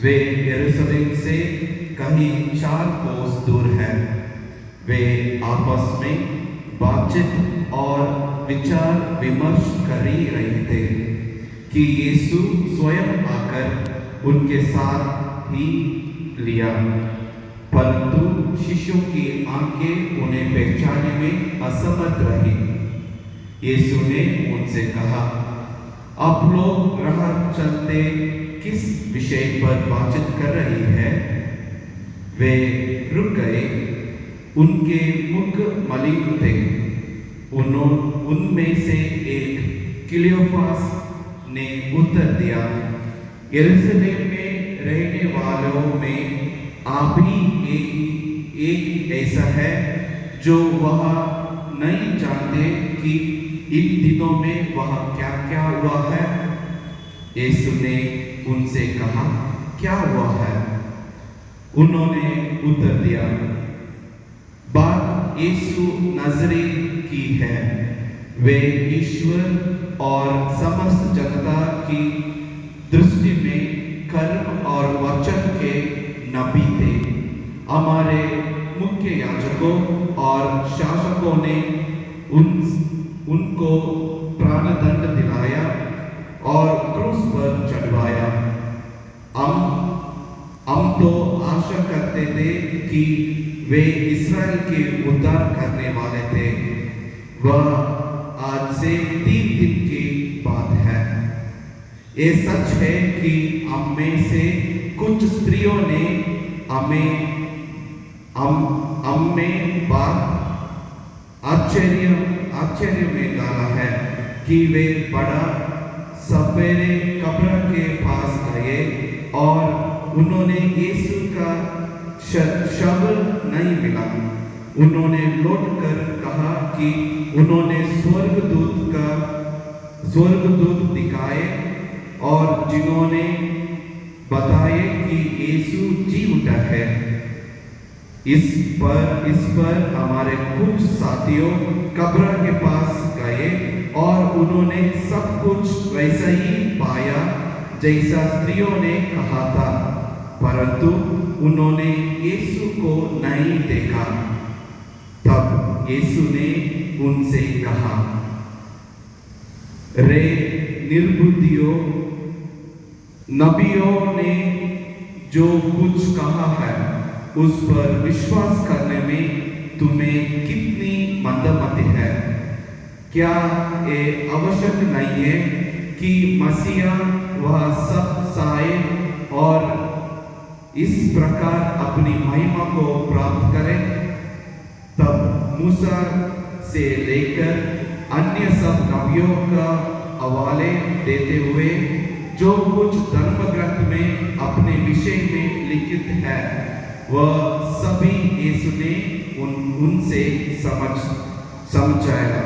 वे यरूशलेम से कहीं 4 कोस दूर है। वे आपस में बातचीत और विचार विमर्श कर ही रहे थे कि यीशु स्वयं आकर उनके साथ ही लिया, परंतु शिष्यों की आंखें उन्हें पहचानने में असमर्थ रही। यीशु ने उनसे कहा, आप लोग राह चलते किस विषय पर बातचीत कर रही है? वे रुक गए। उनके मुख मलिन थे। उनमें से एक क्लियोपास ने उत्तर दिया, यरूशलेम में रहने वालों में आप ही एक ऐसा है जो वह नहीं जानते कि इन दिनों में वह क्या क्या हुआ है। यीशु ने उनसे कहा, क्या हुआ है? उन्होंने उत्तर दिया, बात यीशु नजरी की है। वे ईश्वर और समस्त जनता की दृष्टि में कर्म और वचन के नबी थे। हमारे मुख्य याजकों और शासकों ने उनको प्राणदंड दिलाया और क्रूस पर चढ़वाया। हम तो आशा करते थे कि वे इस्राएल के उद्धार करने वाले थे। वह आज से 3 दिन की बात है। ये सच है कि हम में से कुछ स्त्रियों ने हमें बात आश्चर्य में डाला है कि वे बड़ा सवेरे कब्र के पास गए और उन्होंने यीशु का शव नहीं मिला। उन्होंने लौटकर कहा कि उन्होंने स्वर्गदूत दिखाए और जिन्होंने बताए कि यीशु जी उठा है। इस पर हमारे कुछ साथियों कब्र के पास गए और उन्होंने सब कुछ वैसा ही पाया जैसा स्त्रियों ने कहा था, परंतु उन्होंने यीशु को नहीं देखा। तब यीशु ने उनसे कहा, रे निर्बुद्धियों, नबियों ने जो कुछ कहा है उस पर विश्वास करने में तुम्हें कितनी मंदमति है। क्या ये आवश्यक नहीं है कि मसीहा वह सब सहे और इस प्रकार अपनी महिमा को प्राप्त करे? तब मूसा से लेकर अन्य सब नबियों का हवाले देते हुए जो कुछ धर्म ग्रंथ में अपने विषय में लिखित है वह सभी यीशु ने उनसे समझाया।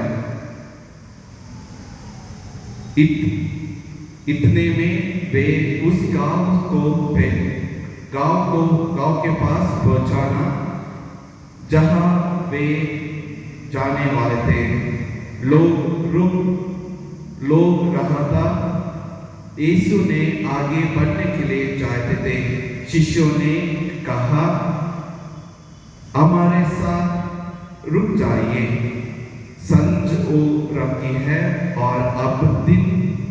इतने में वे उस गांव के पास पहुंचाना जहां वे जाने वाले थे। लोग रहा था। यीशु ने आगे बढ़ने के लिए चाहते थे। शिष्यों ने कहा, हमारे साथ रुक जाइए, संझ हो रखी है और अब दिन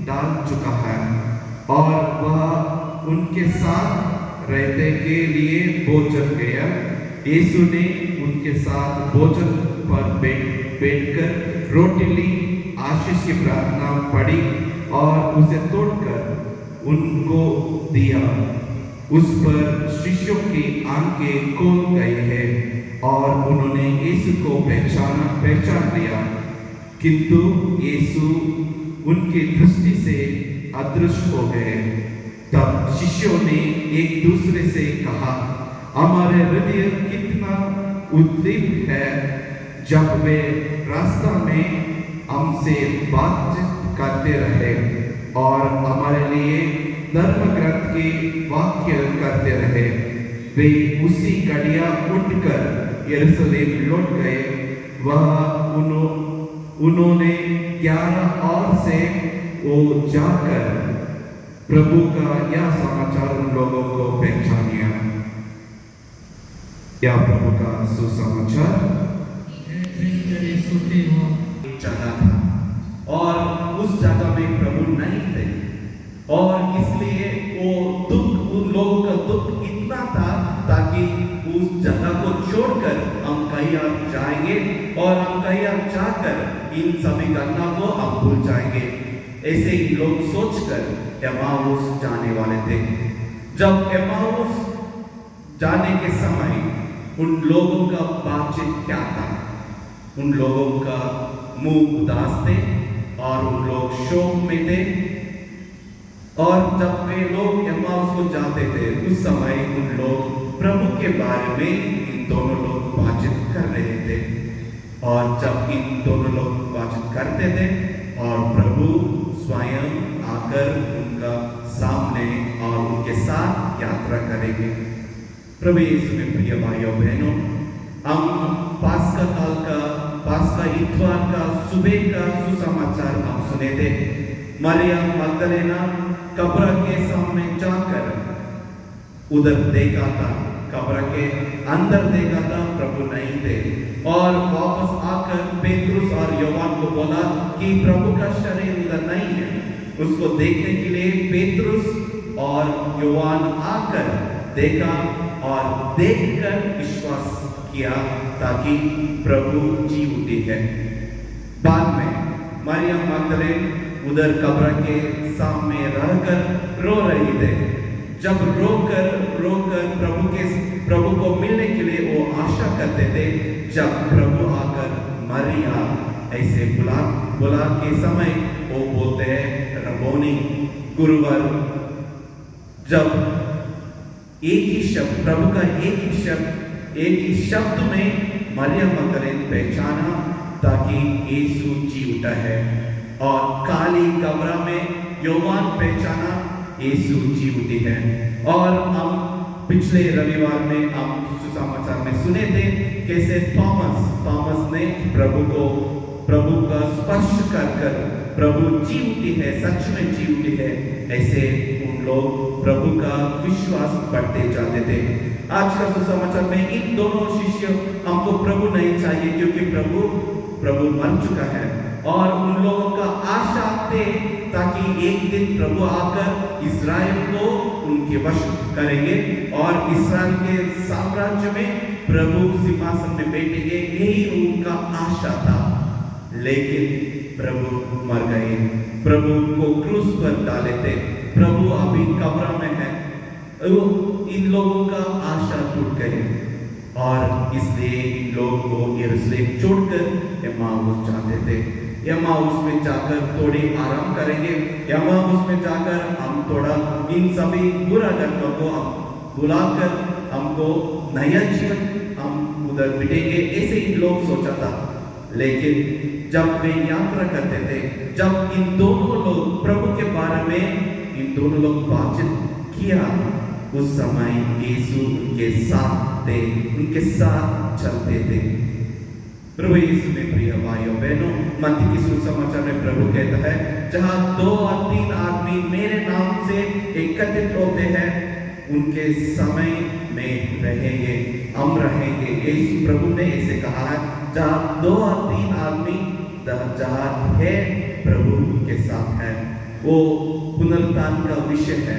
डाल चुका है। और वह उनके साथ रहने के लिए भोजन गया। यीशु ने उनके साथ भोजन पर बैठकर रोटी ली, आशीष की प्रार्थना पढ़ी और उसे तोड़कर उनको दिया। उस पर शिष्यों की आंखें खोल गई है और उन्होंने यीशु को पहचान लिया, किंतु यीशु उनकी दृष्टि से अदृश्य हो गए। तब शिष्यों ने एक दूसरे से कहा, हमारे हृदय कितना उद्दीप है जब वे रास्ता में हमसे बातचीत करते रहे और हमारे लिए धर्म ग्रंथ के वाक्य करते रहे। वे उसी घड़िया उठकर यरूशलेम लौट गए। उन्होंने 11 और से वो जाकर प्रभु का यह समाचार उन लोगों को या प्रभु का सुसमाचार स्तुति हो। जगह था और उस जगह में प्रभु नहीं थे और इसलिए वो दुख, उन लोगों का दुख इतना था ताकि उस जगह को छोड़कर हम कहीं और जाएंगे और हम कहीं और जाकर इन सभी घटना को हम भूल जाएंगे। ऐसे ही लोग सोचकर एमाउस जाने वाले थे। जब एमाउस जाने के समय उन लोगों का बातचीत क्या था? उन लोगों का मुंह उदास थे और उन लोग शोक में थे। और जब वे लोग एमाउस को जाते थे उस समय उन लोग प्रभु के बारे में इन दोनों लोग बातचीत कर रहे थे। और जब इन दोनों लोग बातचीत करते थे और प्रभु स्वयं आकर उनका सामने और उनके साथ यात्रा करेंगे। प्रभु यीशु में प्रिय भाइयों बहनों, हम पास्का इतवार का सुबह का सुसमाचार हम सुने थे। मरियम मगदलेना कब्र के सामने जाकर उधर देखा था, कब्र के अंदर देखा था, प्रभु नहीं थे। और वापस आकर पेतरुस और योहान को बोला कि प्रभु का शरीर उधर नहीं है। उसको देखने के लिए पेतरुस और योहान आकर देखा और देखकर विश्वास किया ताकि प्रभु जी उठे हैं। बाद में मरियम मगदलेन उधर कब्र के सामने रहकर रो रही थे। जब रोकर प्रभु को मिलने के लिए वो आशा करते थे। जब प्रभु आकर मरिया ऐसे बुला के समय वो बोलते हैं रबोनी, गुरुवर। जब एक ही शब्द, प्रभु का एक ही शब्द में मरियम मगदलेन पहचाना ताकि यीशु जी उठा है। और काली कब्र में योहान पहचाना यीशु जी उठे हैं। और हम पिछले रविवार में हम सुसमाचार में सुने थे कैसे थॉमस ने प्रभु का स्पर्श कर प्रभु जी उठी है, सच में जी उठी है। ऐसे उन लोग प्रभु का विश्वास बढ़ते जाते थे। आज का सुसमाचार में इन दोनों शिष्य हमको प्रभु नहीं चाहिए क्योंकि प्रभु मर चुका है। और उन लोगों का आशा थे ताकि एक दिन प्रभु आकर इस्राएल को उनके वश करेंगे और इस्राएल के साम्राज्य में प्रभु सिंहासन में बैठेंगे, यही उनका आशा था। लेकिन प्रभु मर गए, प्रभु को क्रूस पर डाले थे, प्रभु अभी कब्र में है। इन लोगों का आशा टूट गई और इसलिए इन लोगों को यरूशलेम छोड़कर एमाउस जाते थे। एमाउस में जाकर थोड़ी आराम करेंगे, एमाउस में जाकर हम थोड़ा इन सभी बुरा घटनाओं को हम बुलाकर हमको नया जीवन हम उधर बितेंगे, ऐसे इन लोग सोचा था। लेकिन जब वे यात्रा करते थे, जब इन दोनों लोग प्रभु के बारे में इन दोनों लोग बातचीत किया, उस समय यीशु उनके साथ थे, उनके साथ चलते थे। प्रभु यीशु में प्रिय भाइयों बहनों, मत्ती की सुसमाचार में प्रभु कहता है जहां 2 और 3 आदमी मेरे नाम से एकत्रित होते हैं उनके समय में रहेंगे, हम रहेंगे। यीशु प्रभु ने ऐसे कहा है जहां 2 और 3 आदमी जहां है प्रभु उनके साथ है। वो पुनरुत्थान का विषय है।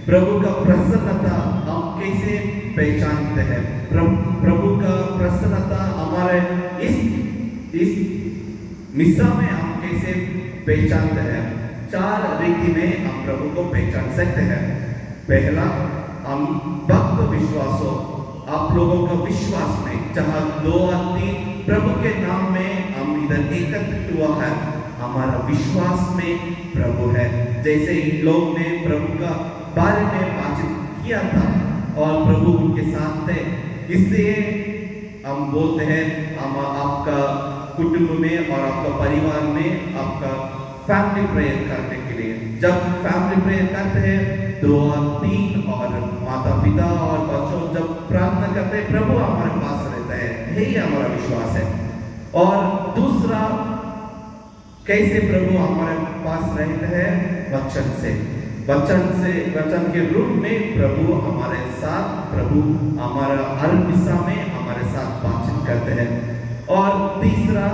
प्रभु का प्रसन्नता हम कैसे पहचानते हैं? प्रभु का प्रसन्नता हमारे इस मिसा में हम कैसे पहचानते हैं? 4 रीति में हम प्रभु को पहचान सकते हैं। पहला, हम भक्त विश्वासों, आप लोगों का विश्वास में जहां 2 और 3 प्रभु के नाम में हम इधर एकत्रित हुआ है, हमारा विश्वास में प्रभु है। जैसे इन लोग ने प्रभु का बारे में बातचीत किया था और प्रभु उनके साथ थे, इसलिए हम बोलते हैं हम आपका कुटुंब में और आपका परिवार में आपका फैमिली प्रेयर करने के लिए। जब फैमिली प्रेयर करते हैं 2 और 3 और माता पिता और बच्चों जब प्रार्थना करते हैं, प्रभु हमारे पास रहता है, यही हमारा विश्वास है। और दूसरा, कैसे प्रभु हमारे पास रहते हैं? वचन से। वचन के रूप में प्रभु हमारे साथ, प्रभु हमारा हर मिसा में हमारे साथ बातचीत करते हैं। और तीसरा,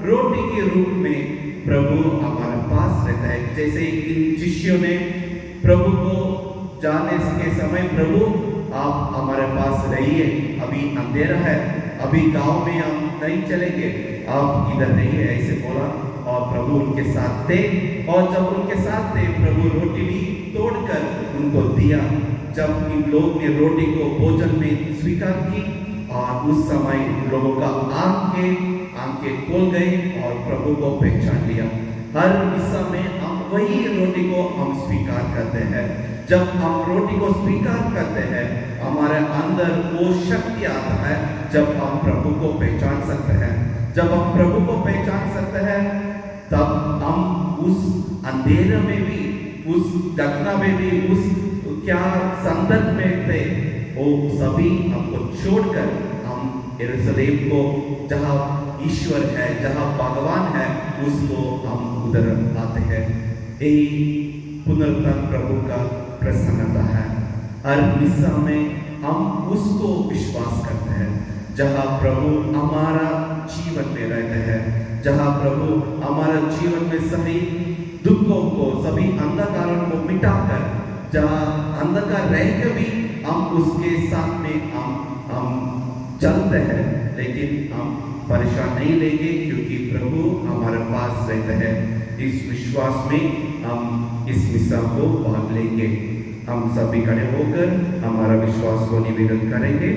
रोटी के रूप में प्रभु हमारे पास रहता है। जैसे इन शिष्यों ने प्रभु को जाने के समय, प्रभु आप हमारे पास रहिए, अभी अंधेरा है, अभी गांव में हम नहीं चलेंगे, आप इधर रहिए, ऐसे बोला। और प्रभु उनके साथ थे, और जब उनके साथ थे, प्रभु रोटी भी तोड़कर उनको दिया। जब इन लोग ने रोटी को भोजन में स्वीकार की, और उस समय उन लोगों का आंखें खोल गई और प्रभु को पहचान लिया। हर मिसा में हम वही रोटी को हम स्वीकार करते हैं। जब हम रोटी को स्वीकार करते हैं, हमारे अंदर वो शक्ति आता है, जब हम प्रभु को पहचान सकते हैं। जब हम प्रभु को पहचान सकते हैं, तब हम उस अंधेरे में भी, उस घटना में भी, उस क्या संदर्भ में थे, वो सभी हमको छोड़कर हम यरूशलेम को, जहाँ ईश्वर है, जहाँ भगवान है, उसको हम उधर आते हैं। यही पुनरुत्थान प्रभु का प्रसन्नता है। हर मिसा में हम उसको विश्वास करते हैं, जहाँ प्रभु हमारा जीवन में रहते हैं, जहाँ प्रभु हमारा जीवन में सभी दुखों को, सभी अंधकारों को मिटाकर, जहाँ अंधकार रहकर भी हम उसके साथ में हम चलते हैं, लेकिन हम परेशान नहीं लेंगे, क्योंकि प्रभु हमारे पास रहते हैं। इस विश्वास में हम इस मिसा को भाग लेंगे। हम सभी खड़े होकर हमारा विश्वास को निवेदन करेंगे।